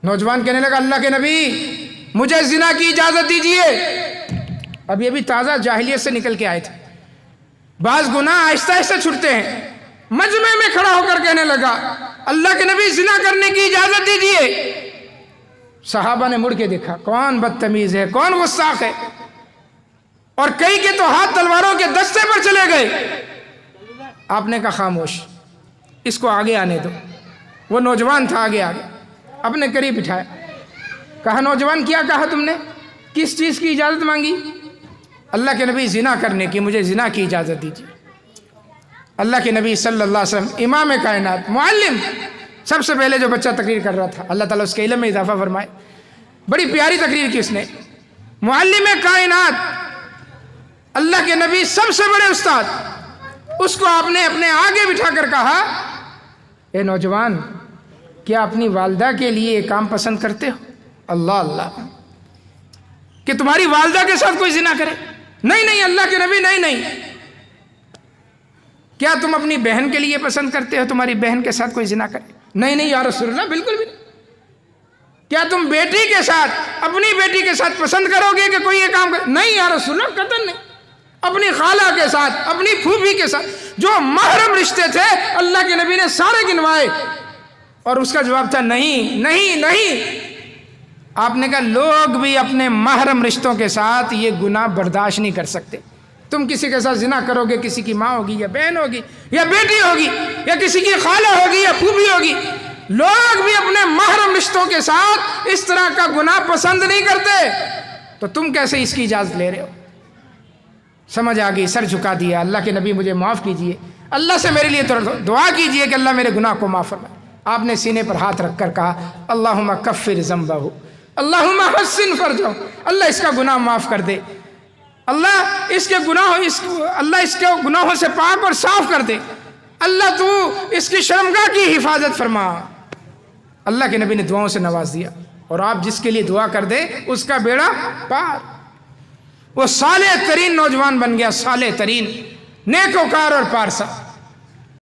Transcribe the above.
نوجوان کہنے لگا اللہ کے نبی مجھے زنا کی اجازت دیجیے. اب یہ بھی تازہ جاہلیت سے نکل کے آئے تھے. بعض گناہ آہستہ آہستہ چھٹتے ہیں. مجمع میں کھڑا ہو کر کہنے لگا اللہ کے نبی زنا کرنے کی اجازت دیجیے. صحابہ نے مڑ کے دیکھا کون بدتمیز ہے, کون غصاق ہے, اور کئی کے تو ہاتھ تلواروں کے دستے پر چلے گئے. آپ نے کہا خاموش, اس کو آگے آنے دو. وہ نوجوان تھا, آگے آگے اپنے قریب بٹھایا. کہا نوجوان کیا کہا تم نے, کس چیز کی اجازت مانگی؟ اللہ کے نبی زنا کرنے کی, مجھے زنا کی اجازت دیجیے. اللہ کے نبی صلی اللہ علیہ وسلم امام کائنات, معلم, سب سے پہلے جو بچہ تقریر کر رہا تھا, اللہ تعالیٰ اس کے علم میں اضافہ فرمائے. بڑی پیاری تقریر کی اس نے. معلم کائنات, اللہ کے نبی سب سے بڑے استاد, اس کو آپ نے اپنے آگے بٹھا کر کہا اے نوجوان کیا اپنی والدہ کے لیے یہ کام پسند کرتے ہو؟ اللہ اللہ, کہ تمہاری والدہ کے ساتھ کوئی زنا کرے؟ نہیں نہیں اللہ کے نبی, نہیں نہیں. کیا تم اپنی بہن کے لیے پسند کرتے ہو تمہاری بہن کے ساتھ کوئی زنا کرے؟ نہیں نہیں یا رسول اللہ بالکل بھی نہیں. کیا تم بیٹی کے ساتھ, اپنی بیٹی کے ساتھ پسند کرو گے کہ کوئی یہ کام کرے؟ نہیں یا رسول اللہ قطعاً نہیں. اپنی خالہ کے ساتھ, اپنی پھوپھی کے ساتھ, جو محرم رشتے تھے اللہ کے نبی نے سارے گنوائے, اور اس کا جواب تھا نہیں نہیں نہیں. آپ نے کہا لوگ بھی اپنے محرم رشتوں کے ساتھ یہ گناہ برداشت نہیں کر سکتے. تم کسی کے ساتھ زنا کرو گے, کسی کی ماں ہوگی یا بہن ہوگی یا بیٹی ہوگی یا کسی کی خالہ ہوگی یا پھوپھی ہوگی, لوگ بھی اپنے محرم رشتوں کے ساتھ اس طرح کا گناہ پسند نہیں کرتے, تو تم کیسے اس کی اجازت لے رہے ہو؟ سمجھ آ گئی, سر جھکا دیا. اللہ کے نبی مجھے معاف کیجئے, اللہ سے میرے لیے دعا کیجئے کہ اللہ میرے گناہ کو معاف فرمائے. آپ نے سینے پر ہاتھ رکھ کر کہا اللہم کفر ذنبہ, اللہم حسن فرجہ, اللہ اس کا گناہ معاف کر دے, اللہ اس کے گناہوں سے پاک اور صاف کر دے, اللہ تو اس کی شرمگاہ کی حفاظت فرما. اللہ کے نبی نے دعاؤں سے نواز دیا, اور آپ جس کے لیے دعا کر دے اس کا بیڑا پار. وہ صالح ترین نوجوان بن گیا, صالح ترین, نیک وکار اور پارسا.